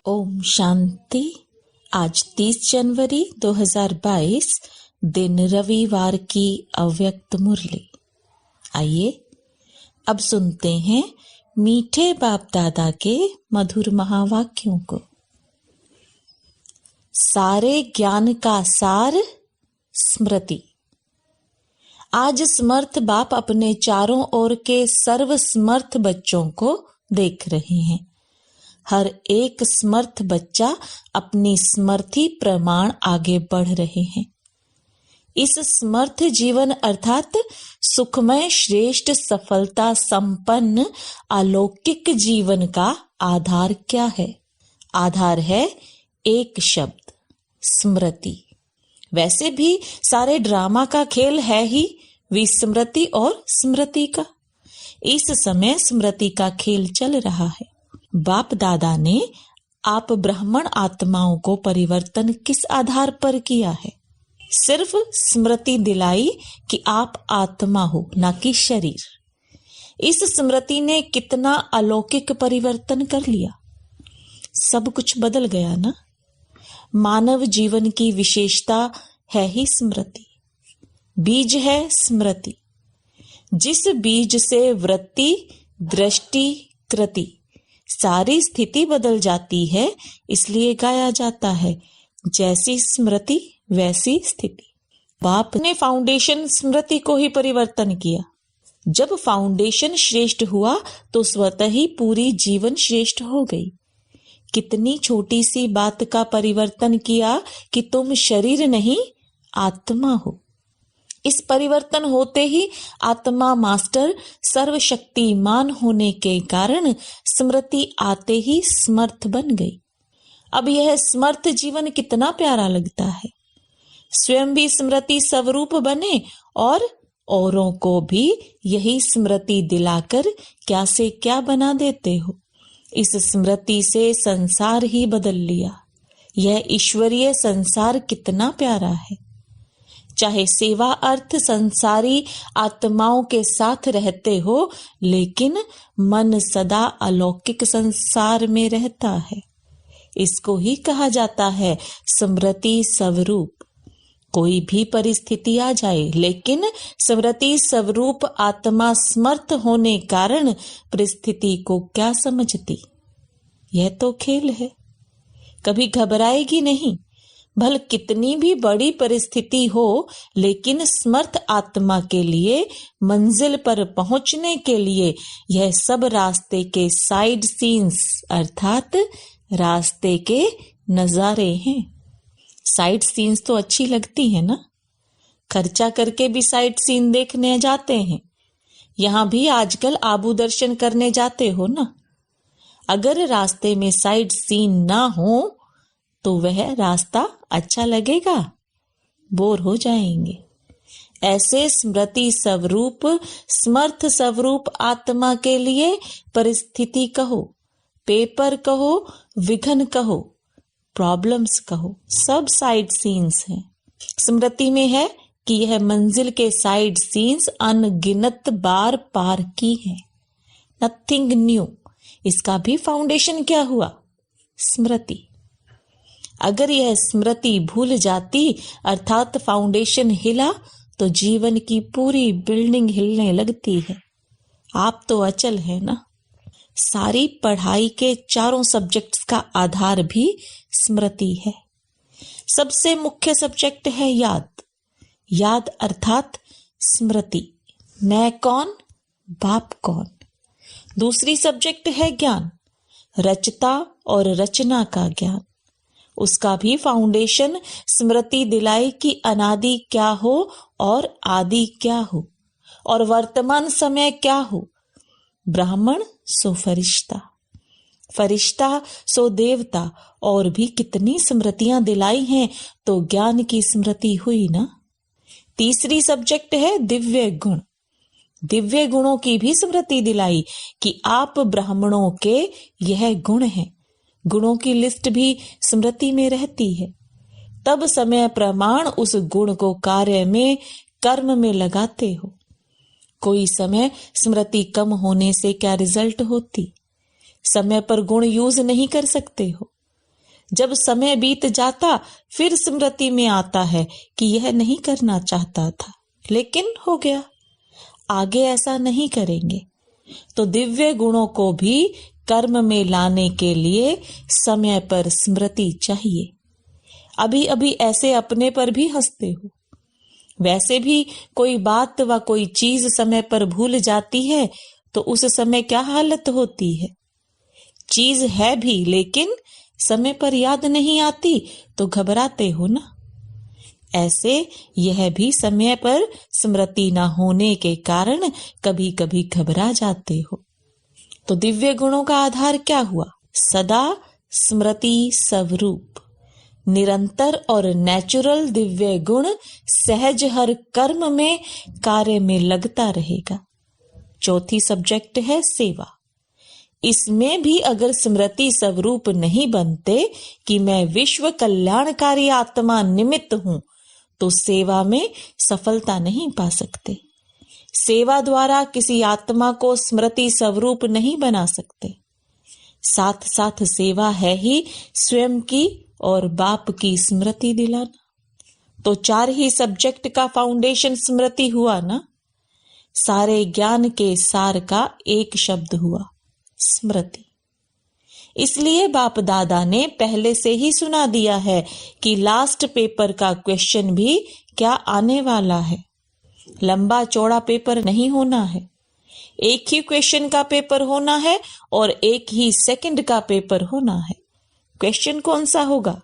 ओम शांति। आज 30 जनवरी 2022 दिन रविवार की अव्यक्त मुरली। आइए अब सुनते हैं मीठे बाप दादा के मधुर महावाक्यों को। सारे ज्ञान का सार स्मृति। आज समर्थ बाप अपने चारों ओर के सर्व समर्थ बच्चों को देख रहे हैं। हर एक समर्थ बच्चा अपनी समर्थी प्रमाण आगे बढ़ रहे हैं। इस समर्थ जीवन अर्थात सुखमय श्रेष्ठ सफलता संपन्न अलौकिक जीवन का आधार क्या है? आधार है एक शब्द, स्मृति। वैसे भी सारे ड्रामा का खेल है ही विस्मृति और स्मृति का। इस समय स्मृति का खेल चल रहा है। बाप दादा ने आप ब्राह्मण आत्माओं को परिवर्तन किस आधार पर किया है? सिर्फ स्मृति दिलाई कि आप आत्मा हो, ना कि शरीर। इस स्मृति ने कितना अलौकिक परिवर्तन कर लिया। सब कुछ बदल गया ना। मानव जीवन की विशेषता है ही स्मृति। बीज है स्मृति। जिस बीज से वृत्ति, दृष्टि, कृति सारी स्थिति बदल जाती है, इसलिए गाया जाता है जैसी स्मृति वैसी स्थिति। बाप ने फाउंडेशन स्मृति को ही परिवर्तन किया। जब फाउंडेशन श्रेष्ठ हुआ तो स्वतः ही पूरी जीवन श्रेष्ठ हो गई। कितनी छोटी सी बात का परिवर्तन किया कि तुम शरीर नहीं आत्मा हो। इस परिवर्तन होते ही आत्मा मास्टर सर्वशक्तिमान होने के कारण स्मृति आते ही समर्थ बन गई। अब यह समर्थ जीवन कितना प्यारा लगता है। स्वयं भी स्मृति स्वरूप बने और औरों को भी यही स्मृति दिलाकर क्या से क्या बना देते हो। इस स्मृति से संसार ही बदल लिया। यह ईश्वरीय संसार कितना प्यारा है। चाहे सेवा अर्थ संसारी आत्माओं के साथ रहते हो, लेकिन मन सदा अलौकिक संसार में रहता है। इसको ही कहा जाता है स्मृति स्वरूप। कोई भी परिस्थिति आ जाए, लेकिन स्मृति स्वरूप आत्मा समर्थ होने कारण परिस्थिति को क्या समझती। यह तो खेल है। कभी घबराएगी नहीं। भल कितनी भी बड़ी परिस्थिति हो, लेकिन समर्थ आत्मा के लिए मंजिल पर पहुंचने के लिए यह सब रास्ते के साइड सीन्स अर्थात रास्ते के नजारे हैं। साइड सीन्स तो अच्छी लगती है ना। खर्चा करके भी साइड सीन देखने जाते हैं। यहाँ भी आजकल आबू दर्शन करने जाते हो ना। अगर रास्ते में साइड सीन ना हो तो वह रास्ता अच्छा लगेगा? बोर हो जाएंगे। ऐसे स्मृति स्वरूप समर्थ स्वरूप आत्मा के लिए परिस्थिति कहो, पेपर कहो, विघ्न कहो, प्रॉब्लम्स कहो, सब साइड सीन्स हैं। स्मृति में है कि यह मंजिल के साइड सीन्स अनगिनत बार पार की है। Nothing new. इसका भी फाउंडेशन क्या हुआ? स्मृति। अगर यह स्मृति भूल जाती अर्थात फाउंडेशन हिला तो जीवन की पूरी बिल्डिंग हिलने लगती है। आप तो अचल है ना। सारी पढ़ाई के चारों सब्जेक्ट्स का आधार भी स्मृति है। सबसे मुख्य सब्जेक्ट है याद। याद अर्थात स्मृति। मैं कौन, बाप कौन। दूसरी सब्जेक्ट है ज्ञान, रचता और रचना का ज्ञान। उसका भी फाउंडेशन स्मृति दिलाई कि अनादि क्या हो और आदि क्या हो और वर्तमान समय क्या हो। ब्राह्मण सो फरिश्ता, फरिश्ता सो देवता। और भी कितनी स्मृतियां दिलाई हैं तो ज्ञान की स्मृति हुई ना। तीसरी सब्जेक्ट है दिव्य गुण। दिव्य गुणों की भी स्मृति दिलाई कि आप ब्राह्मणों के यह गुण हैं। गुणों की लिस्ट भी स्मृति में रहती है। तब समय प्रमाण उस गुण को कार्य में, कर्म में लगाते हो। कोई समय स्मृति कम होने से क्या रिजल्ट होती? समय पर गुण यूज नहीं कर सकते हो जब समय बीत जाता फिर स्मृति में आता है कि यह नहीं करना चाहता था, लेकिन हो गया। आगे ऐसा नहीं करेंगे। तो दिव्य गुणों को भी कर्म में लाने के लिए समय पर स्मृति चाहिए। अभी अभी ऐसे अपने पर भी हंसते हो। वैसे भी कोई बात व कोई चीज समय पर भूल जाती है तो उस समय क्या हालत होती है। चीज है भी लेकिन समय पर याद नहीं आती तो घबराते हो ना। ऐसे यह भी समय पर स्मृति न होने के कारण कभी कभी घबरा जाते हो। तो दिव्य गुणों का आधार क्या हुआ? सदा स्मृति स्वरूप, निरंतर और नेचुरल दिव्य गुण सहज हर कर्म में कार्य में लगता रहेगा। चौथी सब्जेक्ट है सेवा। इसमें भी अगर स्मृति स्वरूप नहीं बनते कि मैं विश्व कल्याणकारी आत्मा निमित्त हूं तो सेवा में सफलता नहीं पा सकते। सेवा द्वारा किसी आत्मा को स्मृति स्वरूप नहीं बना सकते। साथ साथ सेवा है ही स्वयं की और बाप की स्मृति दिलाना। तो 4 ही सब्जेक्ट का फाउंडेशन स्मृति हुआ ना। सारे ज्ञान के सार का एक शब्द हुआ, स्मृति। इसलिए बाप दादा ने पहले से ही सुना दिया है कि लास्ट पेपर का क्वेश्चन भी क्या आने वाला है। लंबा चौड़ा पेपर नहीं होना है। एक ही क्वेश्चन का पेपर होना है और एक ही सेकंड का पेपर होना है। क्वेश्चन कौन सा होगा?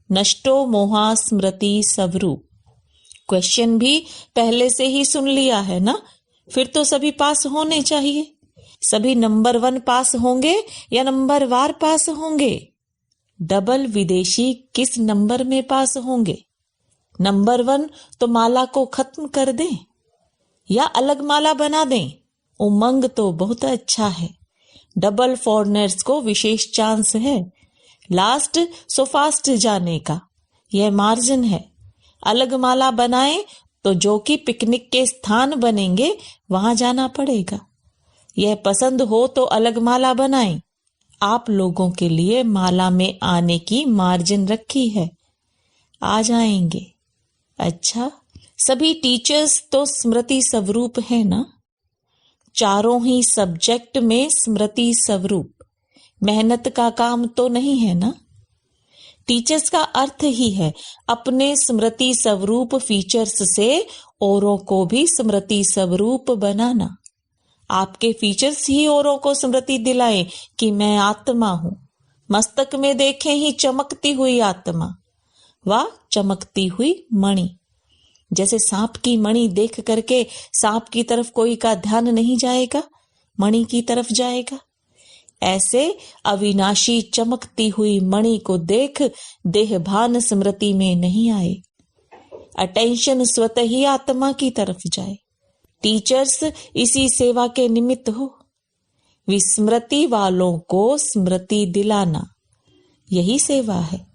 नष्टो मोहा स्मृति स्वरूप। क्वेश्चन भी पहले से ही सुन लिया है ना, फिर तो सभी पास होने चाहिए। सभी नंबर 1 पास होंगे या नंबर वार पास होंगे? डबल विदेशी किस नंबर में पास होंगे? नंबर 1 तो माला को खत्म कर दें या अलग माला बना दें। उमंग तो बहुत अच्छा है। डबल फॉरनर्स को विशेष चांस है। लास्ट सो फास्ट जाने का यह मार्जिन है। अलग माला बनाएं तो जो कि पिकनिक के स्थान बनेंगे वहां जाना पड़ेगा। यह पसंद हो तो अलग माला बनाएं। आप लोगों के लिए माला में आने की मार्जिन रखी है, आ जाएंगे। अच्छा, सभी टीचर्स तो स्मृति स्वरूप है ना। चारों ही सब्जेक्ट में स्मृति स्वरूप। मेहनत का काम तो नहीं है ना। टीचर्स का अर्थ ही है अपने स्मृति स्वरूप फीचर्स से औरों को भी स्मृति स्वरूप बनाना। आपके फीचर्स ही औरों को स्मृति दिलाएं कि मैं आत्मा हूं। मस्तक में देखें ही चमकती हुई आत्मा व चमकती हुई मणि। जैसे सांप की मणि देख करके सांप की तरफ कोई का ध्यान नहीं जाएगा, मणि की तरफ जाएगा। ऐसे अविनाशी चमकती हुई मणि को देख देहभान स्मृति में नहीं आए। अटेंशन स्वतः ही आत्मा की तरफ जाए। टीचर्स इसी सेवा के निमित्त हो। विस्मृति वालों को स्मृति दिलाना, यही सेवा है।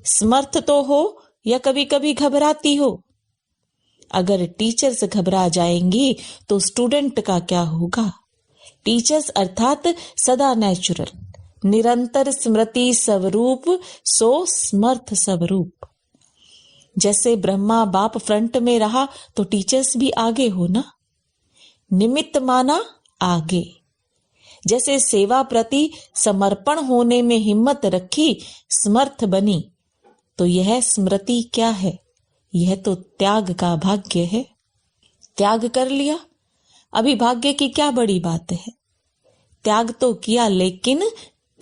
समर्थ तो हो या कभी कभी घबराती हो। अगर टीचर्स घबरा जाएंगी तो स्टूडेंट का क्या होगा? टीचर्स अर्थात सदा नेचुरल, निरंतर स्मृति स्वरूप, सो समर्थ स्वरूप। जैसे ब्रह्मा बाप फ्रंट में रहा तो टीचर्स भी आगे हो ना। निमित्त माना आगे। जैसे सेवा प्रति समर्पण होने में हिम्मत रखी, समर्थ बनी, तो यह स्मृति क्या है? यह तो त्याग का भाग्य है। त्याग कर लिया, अभी भाग्य की क्या बड़ी बात है। त्याग तो किया लेकिन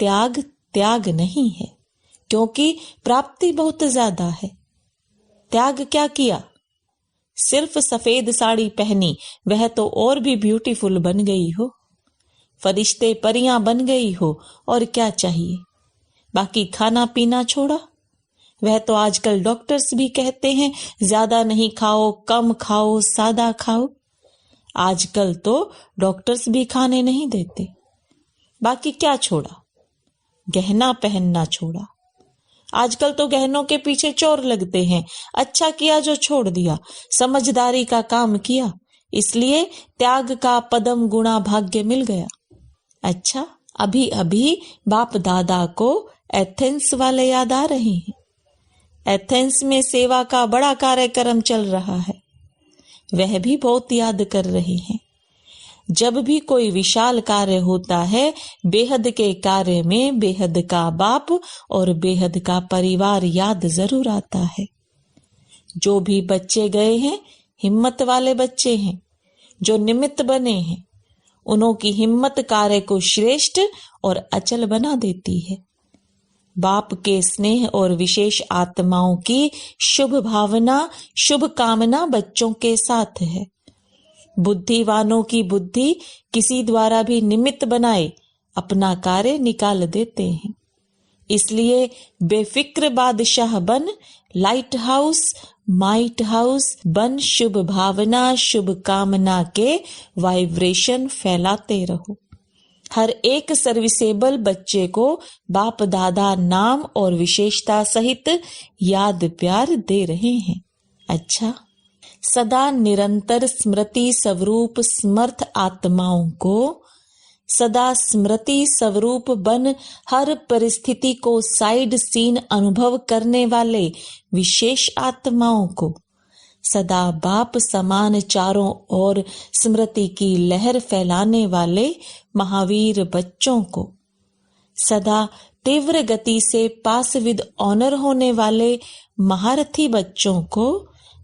त्याग त्याग नहीं है, क्योंकि प्राप्ति बहुत ज्यादा है। त्याग क्या किया? सिर्फ सफेद साड़ी पहनी, वह तो और भी ब्यूटीफुल बन गई हो। फरिश्ते परियां बन गई हो, और क्या चाहिए? बाकी खाना पीना छोड़ा। वह तो आजकल डॉक्टर्स भी कहते हैं ज्यादा नहीं खाओ, कम खाओ, सादा खाओ। आजकल तो डॉक्टर्स भी खाने नहीं देते। बाकी क्या छोड़ा? गहना पहनना छोड़ा। आजकल तो गहनों के पीछे चोर लगते हैं। अच्छा किया जो छोड़ दिया, समझदारी का काम किया, इसलिए त्याग का पदम गुणा भाग्य मिल गया। अच्छा, अभी अभी बाप दादा को एथेंस वाले याद आ रहे हैं। एथेंस में सेवा का बड़ा कार्यक्रम चल रहा है, वह भी बहुत याद कर रहे हैं। जब भी कोई विशाल कार्य होता है, बेहद के कार्य में बेहद का बाप और बेहद का परिवार याद जरूर आता है। जो भी बच्चे गए हैं, हिम्मत वाले बच्चे हैं, जो निमित्त बने हैं, उन्हों की हिम्मत कार्य को श्रेष्ठ और अचल बना देती है। बाप के स्नेह और विशेष आत्माओं की शुभ भावना, शुभ कामना बच्चों के साथ है। बुद्धिवानों की बुद्धि किसी द्वारा भी निमित्त बनाए अपना कार्य निकाल देते हैं। इसलिए बेफिक्र बादशाह बन, लाइट हाउस, माइट हाउस बन, शुभ भावना, शुभ कामना के वाइब्रेशन फैलाते रहो। हर एक सर्विसेबल बच्चे को बाप दादा नाम और विशेषता सहित याद प्यार दे रहे हैं। अच्छा, सदा निरंतर स्मृति स्वरूप समर्थ आत्माओं को, सदा स्मृति स्वरूप बन हर परिस्थिति को साइड सीन अनुभव करने वाले विशेष आत्माओं को, सदा बाप समान चारों ओर स्मृति की लहर फैलाने वाले महावीर बच्चों को, सदा तीव्र गति से पास विद ऑनर होने वाले महारथी बच्चों को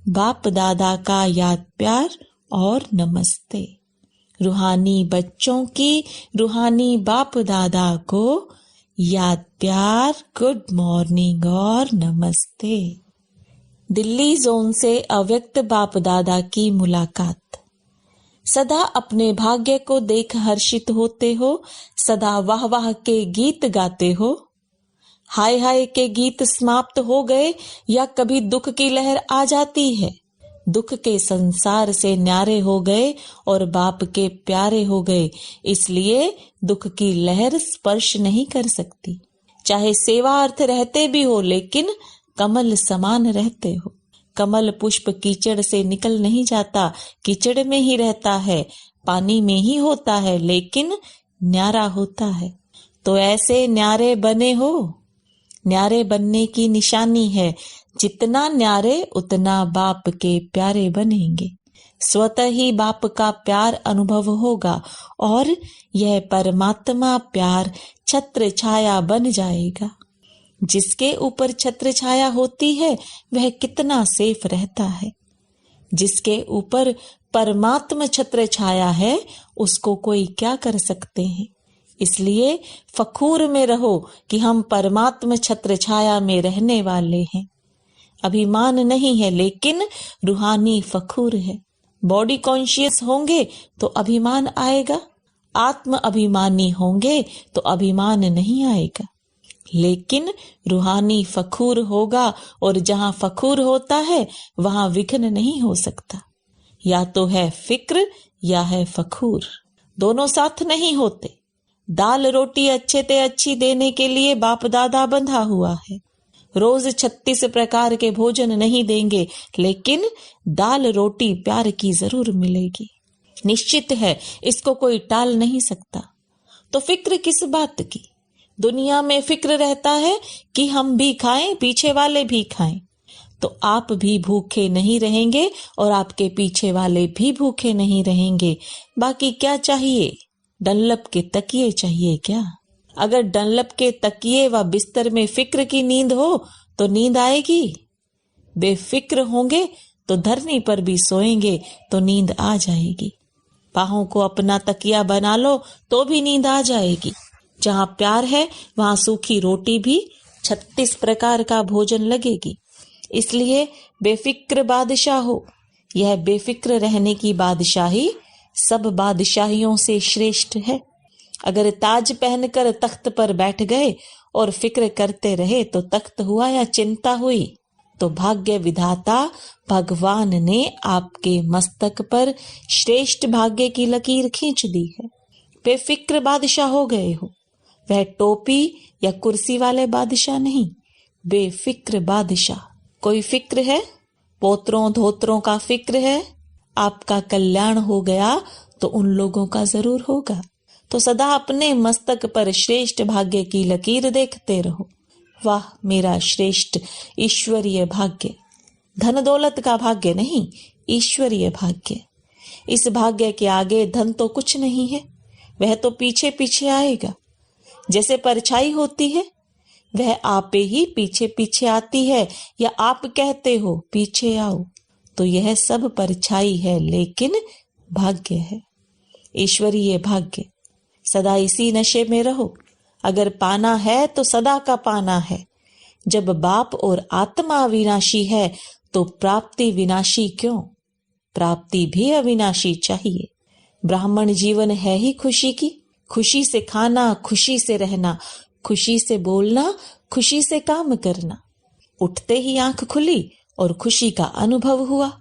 बाप दादा का याद प्यार और नमस्ते। रूहानी बच्चों की रूहानी बाप दादा को याद प्यार, गुड मॉर्निंग और नमस्ते। दिल्ली जोन से अव्यक्त बाप दादा की मुलाकात। सदा अपने भाग्य को देख हर्षित होते हो, सदा वाह वाह के गीत गाते हो। हाय हाय के गीत समाप्त हो गए या कभी दुख की लहर आ जाती है। दुख के संसार से न्यारे हो गए और बाप के प्यारे हो गए, इसलिए दुख की लहर स्पर्श नहीं कर सकती। चाहे सेवा अर्थ रहते भी हो, लेकिन कमल समान रहते हो। कमल पुष्प कीचड़ से निकल नहीं जाता, कीचड़ में ही रहता है, पानी में ही होता है, लेकिन न्यारा होता है। तो ऐसे न्यारे बने हो। न्यारे बनने की निशानी है, जितना न्यारे उतना बाप के प्यारे बनेंगे। स्वतः ही बाप का प्यार अनुभव होगा और यह परमात्मा प्यार छत्र छाया बन जाएगा। जिसके ऊपर छत्र छाया होती है वह कितना सेफ रहता है। जिसके ऊपर परमात्मा छत्र छाया है उसको कोई क्या कर सकते हैं। इसलिए फखूर में रहो कि हम परमात्मा छत्र छाया में रहने वाले हैं। अभिमान नहीं है, लेकिन रूहानी फखूर है। बॉडी कॉन्शियस होंगे तो अभिमान आएगा, आत्म अभिमानी होंगे तो अभिमान नहीं आएगा। लेकिन रूहानी फखूर होगा, और जहां फखूर होता है वहां विघ्न नहीं हो सकता। या तो है फिक्र या है फखूर, दोनों साथ नहीं होते। दाल रोटी अच्छे ते अच्छी देने के लिए बाप दादा बंधा हुआ है। रोज 36 प्रकार के भोजन नहीं देंगे, लेकिन दाल रोटी प्यार की जरूर मिलेगी। निश्चित है, इसको कोई टाल नहीं सकता। तो फिक्र किस बात की? दुनिया में फिक्र रहता है कि हम भी खाएं, पीछे वाले भी खाएं। तो आप भी भूखे नहीं रहेंगे और आपके पीछे वाले भी भूखे नहीं रहेंगे। बाकी क्या चाहिए? डनलप के तकिए चाहिए क्या? अगर डनलप के तकिए व बिस्तर में फिक्र की नींद हो तो नींद आएगी। बेफिक्र होंगे तो धरनी पर भी सोएंगे तो नींद आ जाएगी। बाहों को अपना तकिया बना लो तो भी नींद आ जाएगी। जहां प्यार है वहां सूखी रोटी भी 36 प्रकार का भोजन लगेगी। इसलिए बेफिक्र बादशाह हो। यह बेफिक्र रहने की बादशाही सब बादशाहियों से श्रेष्ठ है। अगर ताज पहनकर तख्त पर बैठ गए और फिक्र करते रहे तो तख्त हुआ या चिंता हुई? तो भाग्य विधाता भगवान ने आपके मस्तक पर श्रेष्ठ भाग्य की लकीर खींच दी है। बेफिक्र बादशाह हो गए हो। वह टोपी या कुर्सी वाले बादशाह नहीं, बेफिक्र बादशाह। कोई फिक्र है? पोतरों धोतरों का फिक्र है? आपका कल्याण हो गया तो उन लोगों का जरूर होगा। तो सदा अपने मस्तक पर श्रेष्ठ भाग्य की लकीर देखते रहो। वाह मेरा श्रेष्ठ ईश्वरीय भाग्य, धन दौलत का भाग्य नहीं, ईश्वरीय भाग्य। इस भाग्य के आगे धन तो कुछ नहीं है, वह तो पीछे पीछे आएगा। जैसे परछाई होती है, वह आपे ही पीछे पीछे आती है, या आप कहते हो पीछे आओ। तो यह सब परछाई है, लेकिन भाग्य है, ईश्वरीय भाग्य। सदा इसी नशे में रहो। अगर पाना है तो सदा का पाना है। जब बाप और आत्मा अविनाशी है तो प्राप्ति विनाशी क्यों? प्राप्ति भी अविनाशी चाहिए। ब्राह्मण जीवन है ही खुशी की, खुशी से खाना, खुशी से रहना, खुशी से बोलना, खुशी से काम करना। उठते ही आंख खुली और खुशी का अनुभव हुआ।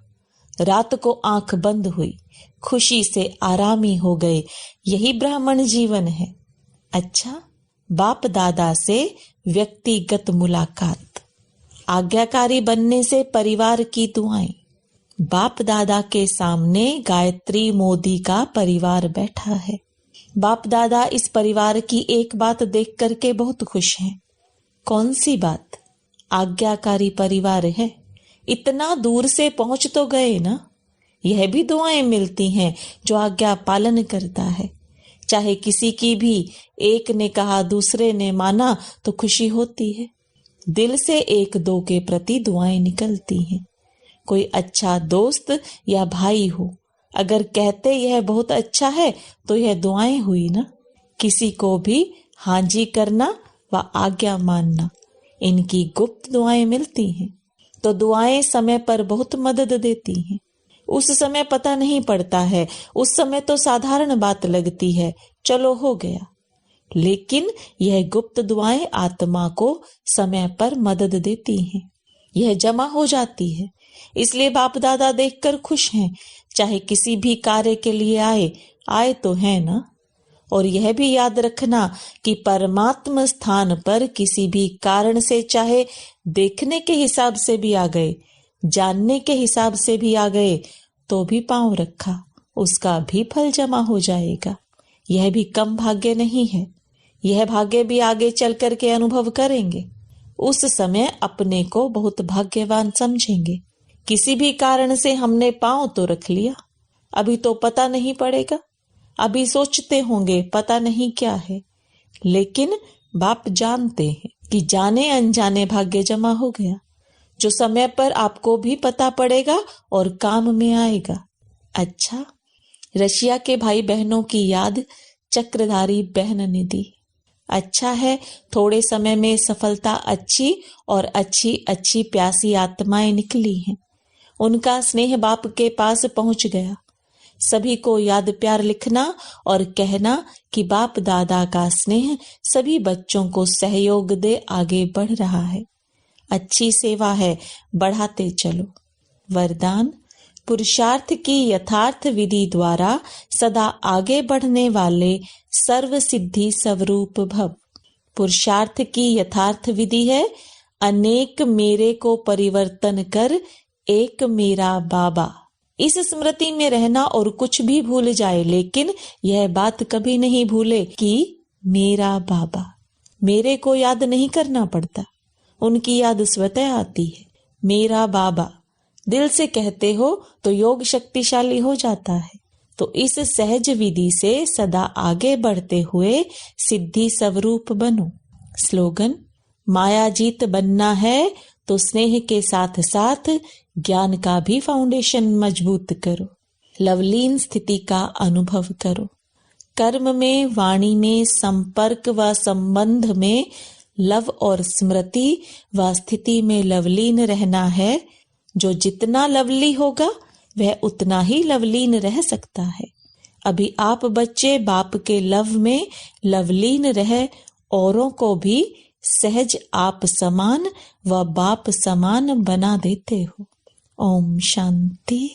रात को आंख बंद हुई, खुशी से आरामी हो गए। यही ब्राह्मण जीवन है। अच्छा, बाप दादा से व्यक्तिगत मुलाकात। आज्ञाकारी बनने से परिवार की दुआएं। बाप दादा के सामने गायत्री मोदी का परिवार बैठा है। बाप दादा इस परिवार की एक बात देख करके बहुत खुश हैं। कौन सी बात? आज्ञाकारी परिवार है। इतना दूर से पहुंच तो गए ना। यह भी दुआएं मिलती हैं जो आज्ञा पालन करता है। चाहे किसी की भी एक ने कहा दूसरे ने माना तो खुशी होती है। दिल से एक दो के प्रति दुआएं निकलती हैं। कोई अच्छा दोस्त या भाई हो, अगर कहते यह बहुत अच्छा है तो यह दुआएं हुई ना। किसी को भी हाँ जी करना व आज्ञा मानना, इनकी गुप्त दुआएं मिलती हैं। तो दुआएं समय पर बहुत मदद देती हैं। उस समय पता नहीं पड़ता है, उस समय तो साधारण बात लगती है, चलो हो गया। लेकिन यह गुप्त दुआएं आत्मा को समय पर मदद देती हैं। यह जमा हो जाती है। इसलिए बाप दादा देखकर खुश हैं। चाहे किसी भी कार्य के लिए आए तो है ना। और यह भी याद रखना कि परमात्मा स्थान पर किसी भी कारण से, चाहे देखने के हिसाब से भी आ गए, जानने के हिसाब से भी आ गए, तो भी पांव रखा, उसका भी फल जमा हो जाएगा। यह भी कम भाग्य नहीं है। यह भाग्य भी आगे चल कर के अनुभव करेंगे। उस समय अपने को बहुत भाग्यवान समझेंगे। किसी भी कारण से हमने पांव तो रख लिया, अभी तो पता नहीं पड़ेगा, अभी सोचते होंगे पता नहीं क्या है, लेकिन बाप जानते हैं कि जाने अनजाने भाग्य जमा हो गया, जो समय पर आपको भी पता पड़ेगा और काम में आएगा। अच्छा, रशिया के भाई बहनों की याद चक्रधारी बहन ने दी। अच्छा है, थोड़े समय में सफलता अच्छी और अच्छी अच्छी प्यासी आत्माएं निकली हैं। उनका स्नेह बाप के पास पहुंच गया। सभी को याद प्यार लिखना और कहना कि बाप दादा का स्नेह सभी बच्चों को सहयोग दे आगे बढ़ रहा है। अच्छी सेवा है, बढ़ाते चलो। वरदान, पुरुषार्थ की यथार्थ विधि द्वारा सदा आगे बढ़ने वाले सर्व सिद्धि स्वरूप भव। पुरुषार्थ की यथार्थ विधि है अनेक मेरे को परिवर्तन कर एक मेरा बाबा। इस स्मृति में रहना और कुछ भी भूल जाए, लेकिन यह बात कभी नहीं भूले कि मेरा बाबा। मेरे को याद नहीं करना पड़ता, उनकी याद स्वतः आती है। मेरा बाबा दिल से कहते हो तो योग शक्तिशाली हो जाता है। तो इस सहज विधि से सदा आगे बढ़ते हुए सिद्धि स्वरूप बनो। स्लोगन, माया जीत बनना है तो स्नेह के साथ साथ ज्ञान का भी फाउंडेशन मजबूत करो। लवलीन स्थिति का अनुभव करो। कर्म में, वाणी में, संपर्क व संबंध में लव और स्मृति व स्थिति में लवलीन रहना है। जो जितना लवली होगा वह उतना ही लवलीन रह सकता है। अभी आप बच्चे बाप के लव में लवलीन रह औरों को भी सहज आप समान व बाप समान बना देते हो। ओम शांति।